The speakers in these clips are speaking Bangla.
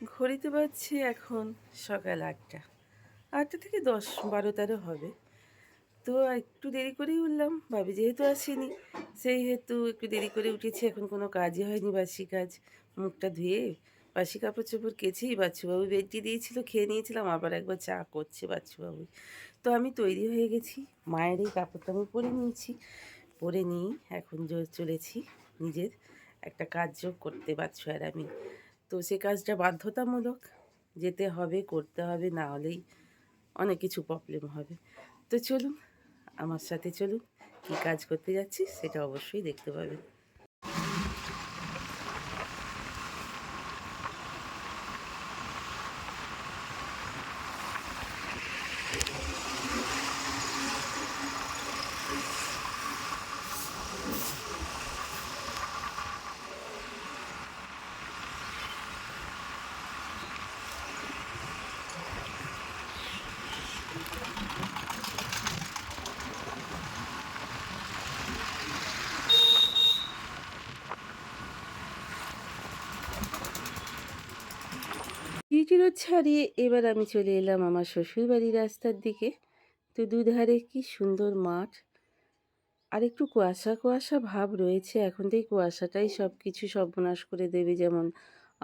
ঘড়িতে বাজছে এখন সকাল ৮টা। ৮টা থেকে ১০, ১২, ১৩ হবে। তো একটু দেরি করেই উঠলাম। ভাবি যেহেতু আসেনি, সেই হেতু একটু দেরি করে উঠেছি। এখন কোনো কাজই হয়নি, বাসি কাজ। মুখটা ধুয়ে বাসি কাপড়-চোপড় কেচেই বাচ্চুবাবু বেডটি দিয়েছিল, খেয়ে নিয়েছিলাম। আবার একবার চা করছে বাচ্চুবাবু। তো আমি তৈরি হয়ে গেছি। মায়ের এই কাপড়টা আমি পরে নিয়েছি। পরে নিয়েই এখন চলেছি নিজের একটা কাজ যোগ করতে, বাচ্চু আর আমি। তো সে কাজটা বাধ্যতামূলক, যেতে হবে, করতে হবে, না হলেই অনেক কিছু প্রবলেম হবে। তো চলুন, আমার সাথে চলুন, কী কাজ করতে যাচ্ছি সেটা অবশ্যই দেখতে পাবেন। ডিউটি রোড ছাড়িয়ে এবার আমি চলে এলাম আমার শ্বশুরবাড়ির রাস্তার দিকে। তো দুধারে কি সুন্দর মাঠ, আর একটু কুয়াশা কুয়াশা ভাব রয়েছে। এখন তো এই কুয়াশাটাই সব কিছু সর্বনাশ করে দেবে, যেমন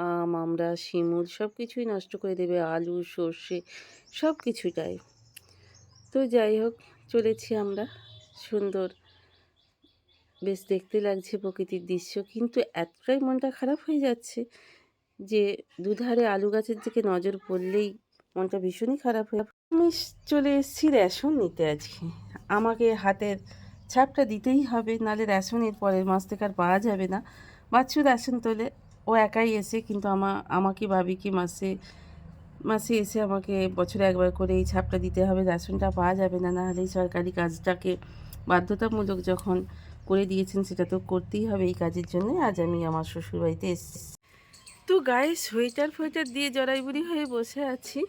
আম, আমড়া, শিমুল সব কিছুই নষ্ট করে দেবে, আলু, সর্ষে সব কিছুটাই। তো যাই হোক, চলেছি আমরা। সুন্দর, বেশ দেখতে লাগছে প্রকৃতির দৃশ্য, কিন্তু এতটাই মনটা খারাপ হয়ে যাচ্ছে যে দুধারে আলু গাছের দিকে নজর পড়লেই মনটা ভীষণই খারাপ হয়ে। আমি চলে এসেছি রেশন নিতে আজকে। আমাকে হাতের ছাপটা দিতেই হবে, নাহলে রেশন এর পরের মাস থেকে আর পাওয়া যাবে না। বাচ্চু রেশন তোলে, ও একাই এসে, কিন্তু আমাকে ভাবি কি মাসে মাসে এসে আমাকে বছরে একবার করে এই ছাপটা দিতে হবে, রেশনটা পাওয়া যাবে না। নাহলে এই সরকারি কাজটাকে বাধ্যতামূলক যখন করে দিয়েছেন, সেটা তো করতেই হবে। এই কাজের জন্য আজ আমি আমার শ্বশুরবাড়িতে এসেছি। তো গায়ে সোয়েটার ফোয়েটার দিয়ে জড়াইবুড়ি হয়ে বসে আছি।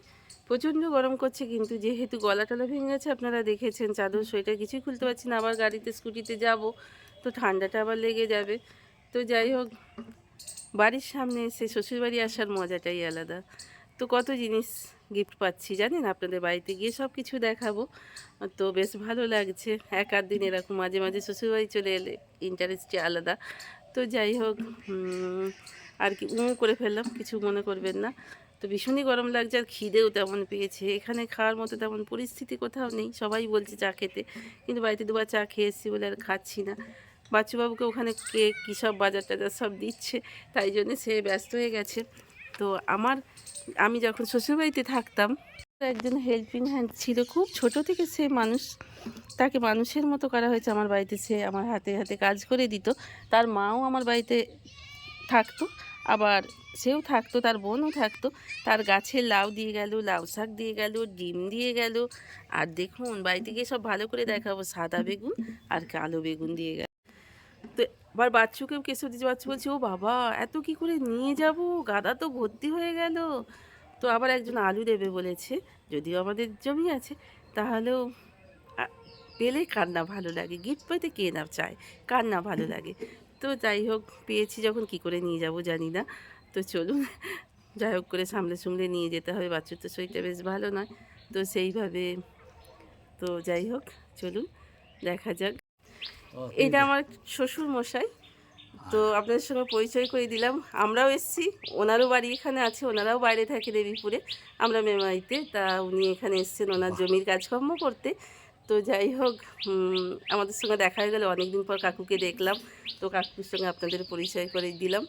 প্রচণ্ড গরম করছে, কিন্তু যেহেতু গলা টলা ভেঙে গেছে, আপনারা দেখেছেন, চাদর সোয়েটার কিছুই খুলতে পারছি না। আবার গাড়িতে স্কুটিতে যাব, তো ঠান্ডাটা আবার লেগে যাবে। তো যাই হোক, বাড়ির সামনে এসে শ্বশুরবাড়ি আসার মজাটাই আলাদা। তো কত জিনিস গিফট পাচ্ছি জানেন, আপনাদের বাড়িতে গিয়ে সব কিছু দেখাবো। তো বেশ ভালো লাগছে। এক আধ দিন এরকম মাঝে মাঝে শ্বশুরবাড়ি চলে এলে ইন্টারেস্টই আলাদা। তো যাই হোক, আর কি করে ফেললাম, কিছু মনে করবেন না। তো ভীষণই গরম লাগছে, আর খিদেও তেমন পেয়েছে। এখানে খাওয়ার মতো তেমন পরিস্থিতি কোথাও নেই, সবাই বলছে চা খেতে, কিন্তু বাড়িতে দুবার চা খেয়ে এসেছি বলে আর খাচ্ছি না। বাচ্চুবাবুকে ওখানে কেক কী সব বাজার টাজার সব দিচ্ছে, তাই জন্যে সে ব্যস্ত হয়ে গেছে। তো আমি যখন শ্বশুরবাড়িতে থাকতাম, একজন হেল্পিং হ্যান্ড ছিল, খুব ছোট থেকে সে মানুষ, তাকে মানুষের মতো করা হয়েছে আমার বাড়িতে। সে আমার হাতে হাতে কাজ করে দিত। তার মাও আমার বাড়িতে থাকতো, আবার সেও থাকতো, তার বোনও থাকতো। তার গাছে লাউ দিয়ে গেল, লাউ শাক দিয়ে গেল, ডিম দিয়ে গেল। আর দেখুন, বাড়িতে গিয়ে সব ভালো করে দেখাবো, সাদা বেগুন আর কালো বেগুন দিয়ে গেল। তো আবার বাচ্চুকেও কেশর দিচ্ছে। বাচ্চু বলছে, ও বাবা, এত কি করে নিয়ে যাব, গাদা তো ভর্তি হয়ে গেল। তো আবার একজন আলু দেবে বলেছে, যদিও আমাদের জমি আছে, তাহলেও পেলে কার না ভালো লাগে, গিফট পেতে কে না চায়, কার না ভালো লাগে। তো যাই হোক, পেয়েছি যখন কি করে নিয়ে যাব জানি না। তো চলুন, যাই হোক করে সামলে সুমলে নিয়ে যেতে হবে, বাচ্চুর তো শরীরটা বেশ ভালো নয়। তো সেইভাবে, তো যাই হোক, চলুন দেখা যাক। এটা আমার শ্বশুর মশাই। তো আপনাদের সঙ্গে পরিচয় করে দিলাম। আমরাও এসেছি, ওনারও বাড়ি এখানে আছে, ওনারাও বাইরে থাকে দেবীপুরে, আমরা মেমারিতে। তা উনি এখানে এসেছেন ওনার জমির কাজকর্ম করতে। তো যাই হোক, আমাদের সঙ্গে দেখা হয়ে গেল, অনেকদিন পর কাকুকে দেখলাম। তো কাকুর সঙ্গে আপনাদের পরিচয় করে দিলাম।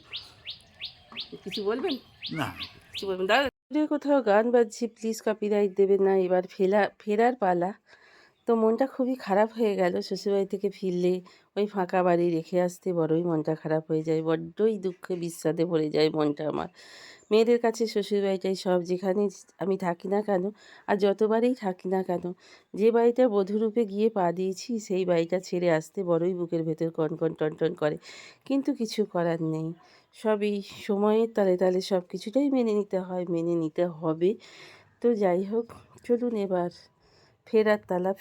কিছু বলবেন? না, কিছু বলবেন দাদা? কোথাও গান বাজছে, প্লিজ কপিরাইট দেবেন না। এবার ফেরার পালা। তো মনটা খুবই খারাপ হয়ে গেল। শ্বশুরবাড়ি থেকে ফিরলে ওই ফাঁকা বাড়ি রেখে আসতে বড়ই মনটা খারাপ হয়ে যায়, বড্ডই দুঃখে বিস্বাদে ভরে যায় মনটা আমার। মেয়েদের কাছে শ্বশুরবাড়িটাই সব, যেখানে আমি থাকি না কেন, আর যতবারই থাকি না কেন, যে বাড়িটা বধূরূপে গিয়ে পা দিয়েছি, সেই বাড়িটা ছেড়ে আসতে বড়ই বুকের ভেতর কনকন টনটন করে। কিন্তু কিছু করার নেই, সবই সময়ের তালে তালে সব কিছুটাই মেনে নিতে হয়, মেনে নিতে হবে। তো যাই হোক, চলুন এবার ফেরার তালা,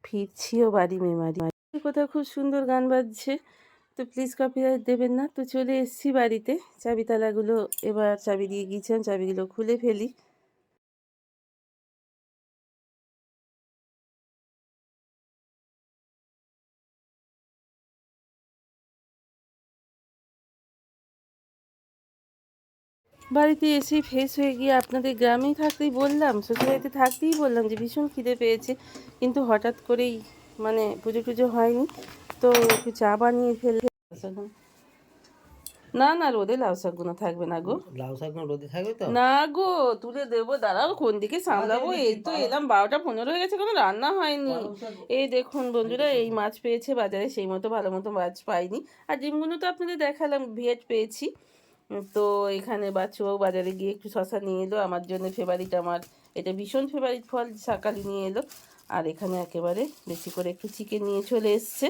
ফিরছিও বাড়ি মেমারি। কোথাও খুব সুন্দর গান বাজছে, তো প্লিজ কপিরাইট দেবেন না। তো চলে এসেছি বাড়িতে, চাবি তালাগুলো এবার চাবি দিয়ে গিয়েছিলাম, চাবিগুলো খুলে ফেলি। বাড়িতে এসেই ফ্রেশ হয়ে গিয়ে আপনাদের গ্রামেই থাকতেই বললাম, শ্বশুরবাড়িতে থাকতেই বললাম যে ভীষণ খিদে পেয়েছে, কিন্তু হঠাৎ করেই মানে পুজো টুজো হয়নি, তো একটু চা বানিয়ে ফেললে। না না, রোদে লাউ শাকগুলো থাকবে না গো, লাউ শাক রোদে থাকবে তো? না গো, তুলে দেবো, দাঁড়াও কোন দিকে সামলাবো। এই তো এলাম 12টা 15 হয়ে গেছে, কোনো রান্না হয়নি। এই দেখুন বন্ধুরা, এই মাছ পেয়েছে বাজারে, সেই মতো ভালো মতো মাছ পাইনি। আর ডিমগুলো তো আপনাদের দেখালাম, ভিয়েট পেয়েছি। তো এখানে বাচ্চাও বাজারে গিয়ে একটু শশা নিয়ে এলো, আমার জন্য ফেভারিট, আমার এটা ভীষণ ফেভারিট ফল, শাকালি নিয়ে এলো। আর এখানে একেবারে বেশি করে একটু চিকেন নিয়ে চলে এসছে।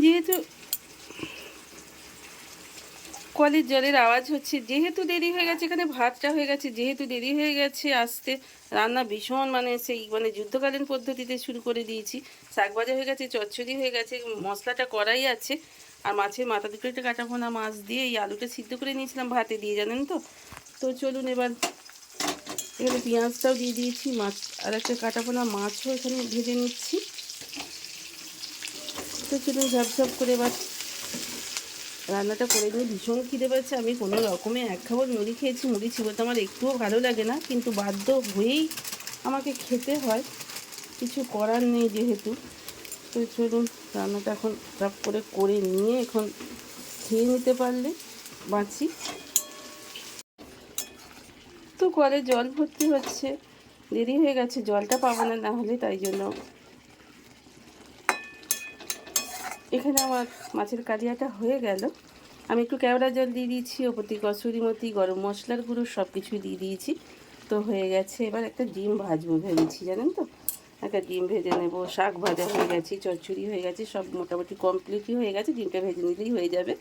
যেহেতু কলের জলের আওয়াজ হচ্ছে, যেহেতু দেরি হয়ে গেছে, এখানে ভাতটা হয়ে গেছে, যেহেতু দেরি হয়ে গেছে আসতে, রান্না ভীষণ মানে সেই মানে যুদ্ধকালীন পদ্ধতিতে শুরু করে দিয়েছি। শাক ভাজা হয়ে গেছে, চচ্চড়ি হয়ে গেছে, মশলাটা করাই আছে। আর মাছের মাথা দুটো একটা কাটাপোনা মাছ দিয়ে এই আলুটা সিদ্ধ করে নিয়েছিলাম ভাতে দিয়ে, জানেন তো। তো চলুন এবার এখানে পেঁয়াজটাও দিয়ে দিয়েছি, মাছ আর একটা কাটাপোনা মাছও এখানে ভেজে নিচ্ছি। তো চলুন ঝপঝপ করে এবার রান্নাটা করে নিয়ে, ভীষণ খিদে পাচ্ছে। আমি কোনো রকমে এক খাবার মুড়ি খেয়েছি, মুড়ি চিবোতে আমার একটুও ভালো লাগে না, কিন্তু বাধ্য হয়েই আমাকে খেতে হয়, কিছু করার নেই যেহেতু। তো চলুন রান্নাটা এখন টপ করে নিয়ে এখন খেয়ে নিতে পারলে বাঁচি। তো কলে জল ভর্তি হচ্ছে, দেরি হয়ে গেছে, জলটা পাবো না না হলে, তাই জন্য এখানে আমার মাছের কালিয়াটা হয়ে গেল। আমি একটু কেওড়া জল দিয়ে দিয়েছি, ওপর থেকে কসুরি মেথি, গরম মশলার গুঁড়ো সব কিছুই দিয়ে দিয়েছি। তো হয়ে গেছে, এবার একটা ডিম ভাজবো ভেবেছি, জানেন তো, একটা ডিম ভেজে নেব। শাক ভাজা হয়ে গেছে, চচ্চড়ি হয়ে গেছে, সব মোটামুটি কমপ্লিটই হয়ে গেছে, ডিমটা ভেজে নিলেই হয়ে যাবে।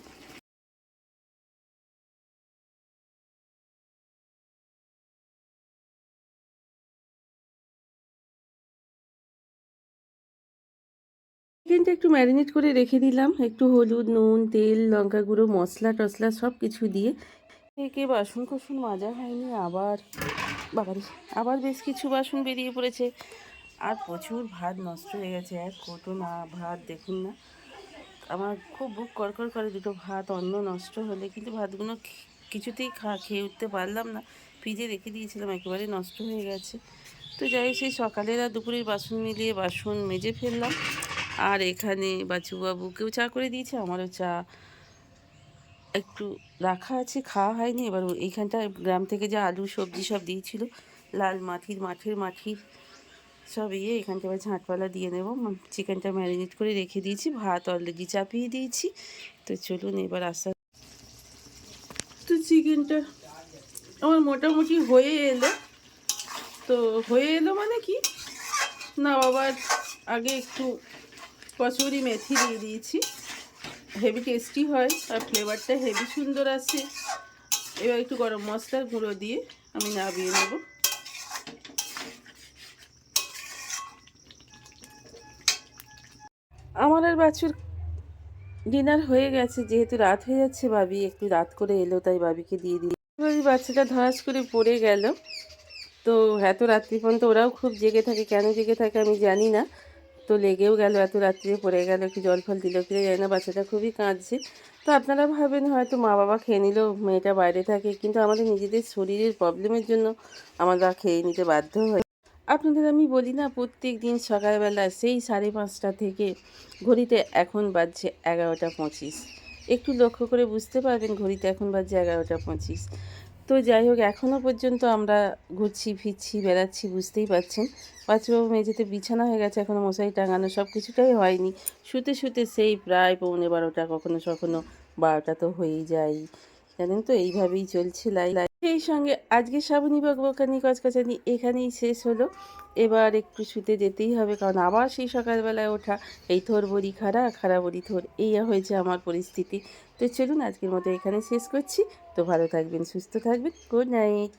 চিকেনটা একটু ম্যারিনেট করে রেখে দিলাম, একটু হলুদ, নুন, তেল, লঙ্কা গুঁড়ো, মশলা টশলা সব কিছু দিয়ে। একে বাসন কোসন মাজা হয়নি, আবার বাবারে, আবার বেশ কিছু বাসন বেরিয়ে পড়েছে। আর প্রচুর ভাত নষ্ট হয়ে গেছে, এক কোটো না ভাত, দেখুন না। আমার খুব বুক কড়কড় করে দুটো ভাত অন্ন নষ্ট হলে, কিন্তু ভাতগুলো কিছুতেই খেয়ে উঠতে পারলাম না। ফ্রিজে রেখে দিয়েছিলাম, একেবারে নষ্ট হয়ে গেছে। তো যাই, সেই সকালের আর দুপুরের বাসন মিলিয়ে বাসন মেজে ফেললাম। আর এখানে বাবুকেও চা করে দিয়েছে, আমারও চা একটু রাখা আছে, খাওয়া হয়নি। এবার এইখানটায় গ্রাম থেকে যে আলু সবজি সব দিয়েছিল, লাল মাঠির সব এখানটা এবার ঝাঁটপালা দিয়ে নেব। চিকেনটা ম্যারিনেট করে রেখে দিয়েছি, ভাত অলরেডি চাপিয়ে দিয়েছি। তো চলুন এবার তো চিকেনটা আমার মোটামুটি হয়ে এলো। তো হয়ে এলো মানে কি না, আবার আগে একটু কসুরি মেথি দিয়ে দিয়েছি, হেভি টেস্টি হয় আর ফ্লেভারটা হেভি সুন্দর আসে। এবার একটু গরম মশলার গুঁড়ো দিয়ে আমি নামিয়ে নেব। আমার আর বাছুর ডিনার হয়ে গেছে, যেহেতু রাত হয়ে যাচ্ছে, ভাবি একটু রাত করে এলো, তাই ভাবিকে দিয়ে দিই। ভাবি বাচ্চাটা ধরাস করে পড়ে গেল। তো এত রাত্রি পর্যন্ত ওরাও খুব জেগে থাকে, কেন জেগে থাকে আমি জানি না। তো লেগেও গেল, এত রাত্রে পড়ে গেল, একটু জল ফল দিল কিনা জানি না, বাচ্চাটা খুবই কাঁদছে। তো আপনারা ভাবেন হয়তো মা বাবা খেয়ে নিল, মেয়েটা বাইরে থাকে, কিন্তু আমাদের নিজেদের শরীরের প্রবলেমের জন্য আমরা খেয়ে নিতে বাধ্য হই। আপনাদের আমি বলি না, প্রত্যেক দিন সকালবেলা সেই 5:30 থেকে ঘড়িতে এখন বাজছে 11টা 25, একটু লক্ষ্য করে বুঝতে পারবেন ঘড়িতে এখন বাজছে 11টা 25। তো যাই হোক, এখনও পর্যন্ত আমরা ঘুরছি ফিরছি বেড়াচ্ছি, বুঝতেই পারছেন। বাচ্চাবাবু মেঝেতে বিছানা হয়ে গেছে, এখনও মশারি টাঙানো সব কিছুটাই হয়নি। শুতে শুতে সেই প্রায় 11:15, কখনো কখনো 12টা তো হয়েই যায়, জানেন তো। এইভাবেই চলছে সেই সঙ্গে আজকে শ্রাবণী বকবকানি কচকচানি এখানেই শেষ হলো। এবার একটু শুতে যেতেই হবে, কারণ আবার সেই সকালবেলায় ওঠা, এই থোর বড়ি খাড়া, খাড়া বড়ি থোর, এই হয়েছে আমার পরিস্থিতি। তো চলুন আজকের মতো এখানে শেষ করছি। তো ভালো থাকবেন, সুস্থ থাকবেন, গুড নাইট।